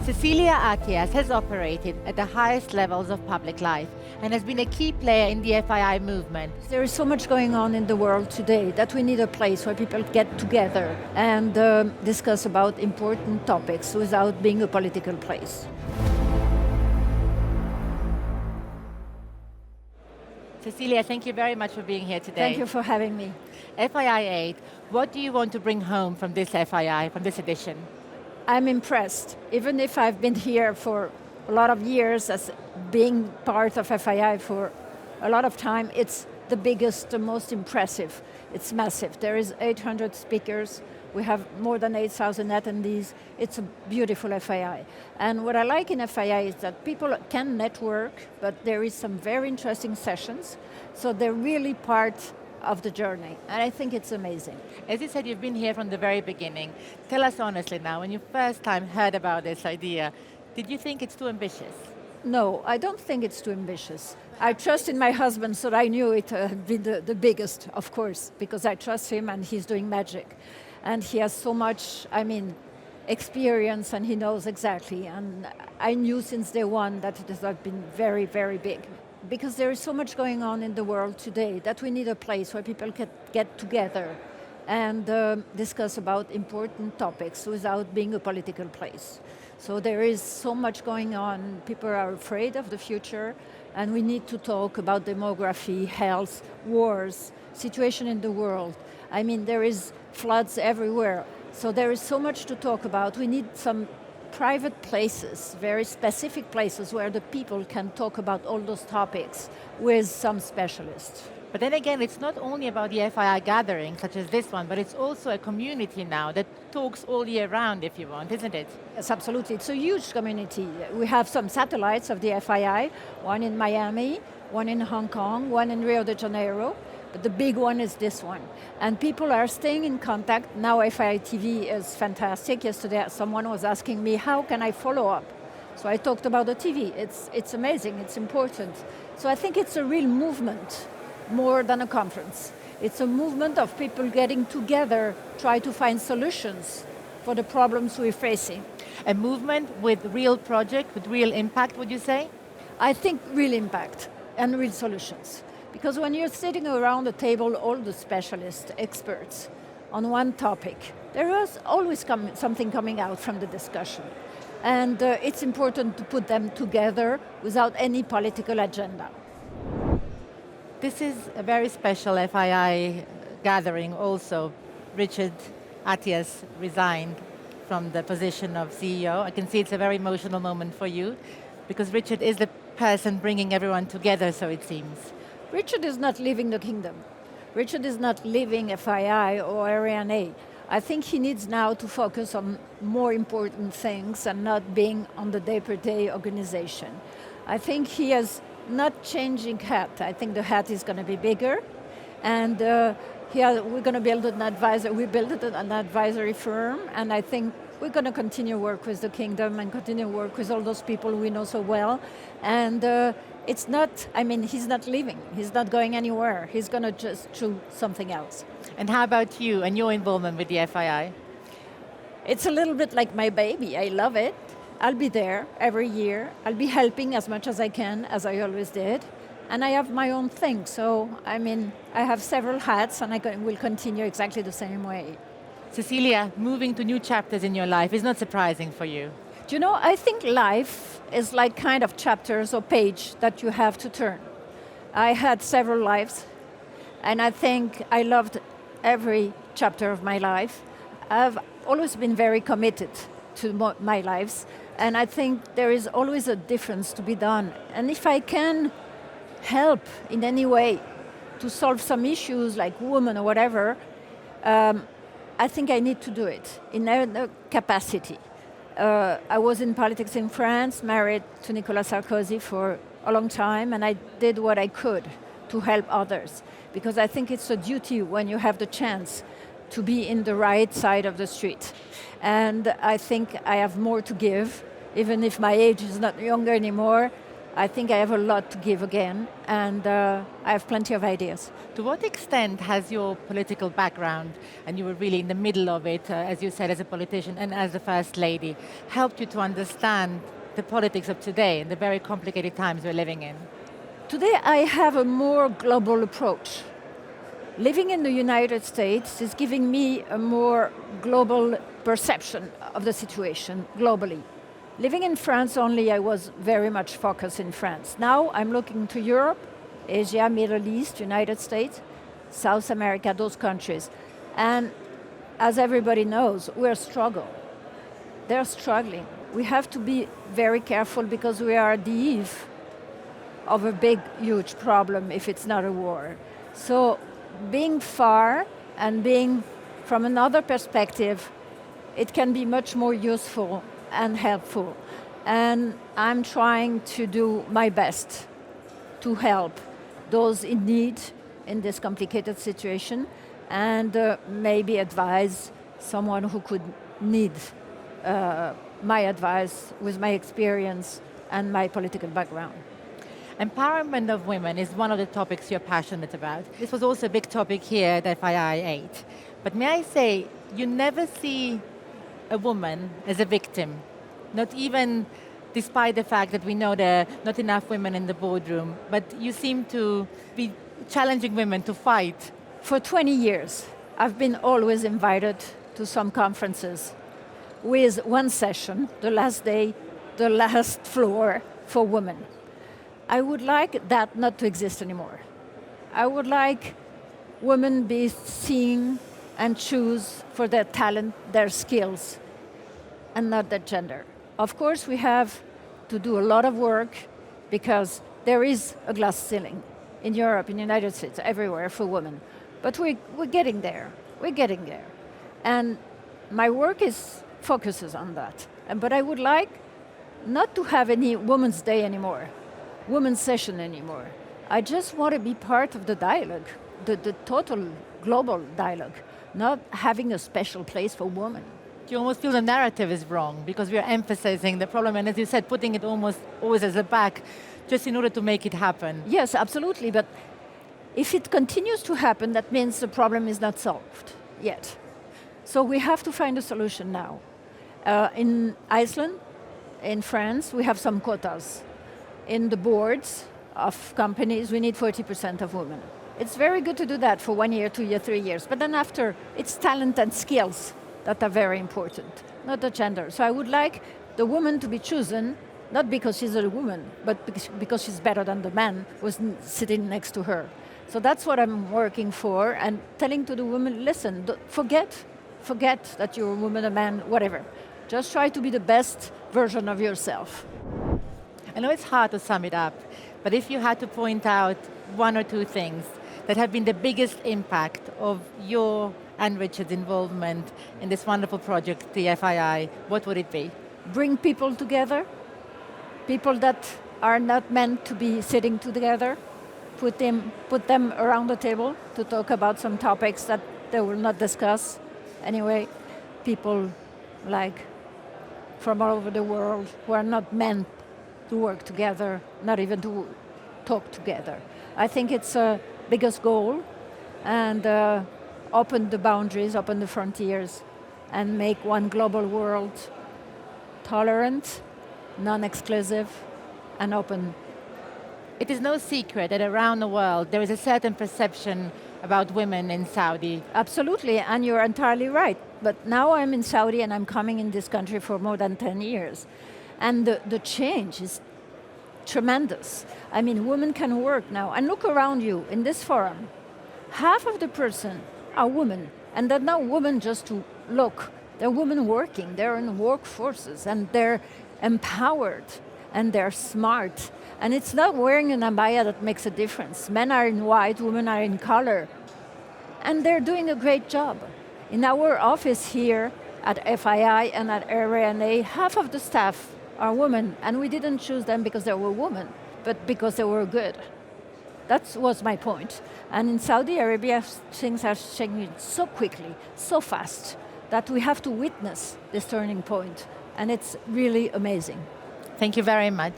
Cecilia Attias has operated at the highest levels of public life and has been a key player in the FII movement. There is so much going on in the world today that we need a place where people get together and discuss about important topics without being a political place. Cecilia, thank you very much for being here today. Thank you for having me. FII 8, what do you want to bring home from this FII, from this edition? I'm impressed. Even if I've been here for a lot of years as being part of FII for a lot of time, it's the biggest, the most impressive. It's massive. There is 800 speakers. We have more than 8,000 attendees. It's a beautiful FII. And what I like in FII is that people can network, but there is some very interesting sessions. So they're really part of the journey. And I think it's amazing. As you said, you've been here from the very beginning. Tell us honestly now, when you first time heard about this idea, did you think it's too ambitious? No, I don't think it's too ambitious. I trust in my husband, so I knew it had been the biggest, of course, because I trust him and he's doing magic. And he has so much, experience, and he knows exactly. And I knew since day one that it has been very, very big. Because there is so much going on in the world today that we need a place where people can get together and discuss about important topics without being a political place. So there is so much going on. People are afraid of the future, and we need to talk about demography, health, wars, situation in the world. There is floods everywhere. So there is so much to talk about. We need some private places, very specific places where the people can talk about all those topics with some specialists. But then again, it's not only about the FII gathering, such as this one, but it's also a community now that talks all year round, if you want, isn't it? Yes, absolutely. It's a huge community. We have some satellites of the FII, one in Miami, one in Hong Kong, one in Rio de Janeiro. But the big one is this one. And people are staying in contact. Now FII TV is fantastic. Yesterday someone was asking me, how can I follow up? So I talked about the TV. It's amazing, it's important. So I think it's a real movement, more than a conference. It's a movement of people getting together, try to find solutions for the problems we're facing. A movement with real project, with real impact, would you say? I think real impact and real solutions. Because when you're sitting around the table, all the specialists, experts, on one topic, there is always something coming out from the discussion. And it's important to put them together without any political agenda. This is a very special FII gathering also. Richard Attias resigned from the position of CEO. I can see it's a very emotional moment for you, because Richard is the person bringing everyone together, so it seems. Richard is not leaving the kingdom. Richard is not leaving FII or Area A. I think he needs now to focus on more important things and not being on the day-per-day organization. I think he is not changing hat. I think the hat is going to be bigger, and we're going to build an advisor. We built an advisory firm, and I think we're going to continue work with the kingdom and continue work with all those people we know so well. And it's not, he's not leaving. He's not going anywhere. He's going to just do something else. And how about you and your involvement with the FII? It's a little bit like my baby. I love it. I'll be there every year. I'll be helping as much as I can, as I always did. And I have my own thing. So, I have several hats, and I will continue exactly the same way. Cecilia, moving to new chapters in your life is not surprising for you. Do you know, I think life is like kind of chapters or page that you have to turn. I had several lives, and I think I loved every chapter of my life. I've always been very committed to my lives, and I think there is always a difference to be done. And if I can help in any way to solve some issues like women or whatever, I think I need to do it in a capacity. I was in politics in France, married to Nicolas Sarkozy for a long time, and I did what I could to help others, because I think it's a duty when you have the chance to be in the right side of the street. And I think I have more to give, even if my age is not younger anymore. I think I have a lot to give again, and I have plenty of ideas. To what extent has your political background, and you were really in the middle of it, as you said, as a politician and as the First Lady, helped you to understand the politics of today and the very complicated times we're living in? Today I have a more global approach. Living in the United States is giving me a more global perception of the situation globally. Living in France only, I was very much focused in France. Now I'm looking to Europe, Asia, Middle East, United States, South America, those countries. And as everybody knows, we're struggling. They're struggling. We have to be very careful because we are at the eve of a big, huge problem if it's not a war. So being far and being from another perspective, it can be much more useful and helpful. And I'm trying to do my best to help those in need in this complicated situation and maybe advise someone who could need my advice with my experience and my political background. Empowerment of women is one of the topics you're passionate about. This was also a big topic here at FII 8. But may I say, you never see a woman as a victim, not even despite the fact that we know there are not enough women in the boardroom, but you seem to be challenging women to fight. For 20 years, I've been always invited to some conferences with one session, the last day, the last floor for women. I would like that not to exist anymore. I would like women be seen and choose for their talent, their skills, and not their gender. Of course, we have to do a lot of work because there is a glass ceiling in Europe, in the United States, everywhere for women. But we're getting there. We're getting there. And my work focuses on that. But I would like not to have any Women's Day anymore, Women's Session anymore. I just want to be part of the dialogue, the total global dialogue, not having a special place for women. You almost feel the narrative is wrong because we are emphasizing the problem and, as you said, putting it almost always as a back just in order to make it happen. Yes, absolutely, but if it continues to happen, that means the problem is not solved yet. So we have to find a solution now. In Iceland, in France, we have some quotas. In the boards of companies, we need 40% of women. It's very good to do that for 1 year, 2 years, 3 years, but then after, it's talent and skills that are very important, not the gender. So I would like the woman to be chosen, not because she's a woman, but because she's better than the man who's sitting next to her. So that's what I'm working for, and telling to the woman, listen, forget that you're a woman, a man, whatever. Just try to be the best version of yourself. I know it's hard to sum it up, but if you had to point out one or two things that have been the biggest impact of your and Richard's involvement in this wonderful project, the FII, what would it be? Bring people together, people that are not meant to be sitting together, put them around the table to talk about some topics that they will not discuss. Anyway, people like from all over the world who are not meant to work together, not even to talk together. I think it's a biggest goal, and open the boundaries, open the frontiers, and make one global world tolerant, non-exclusive, and open. It is no secret that around the world there is a certain perception about women in Saudi. Absolutely, and you're entirely right. But now I'm in Saudi and I'm coming in this country for more than 10 years. And the change is tremendous. I mean, women can work now. And look around you in this forum. Half of the person are women. And they're not women just to look. They're women working. They're in workforces and they're empowered and they're smart. And it's not wearing an abaya that makes a difference. Men are in white, women are in color. And they're doing a great job. In our office here at FII and at RNA, half of the staff are women, and we didn't choose them because they were women, but because they were good. That was my point. And in Saudi Arabia, things are changing so quickly, so fast, that we have to witness this turning point, and it's really amazing. Thank you very much.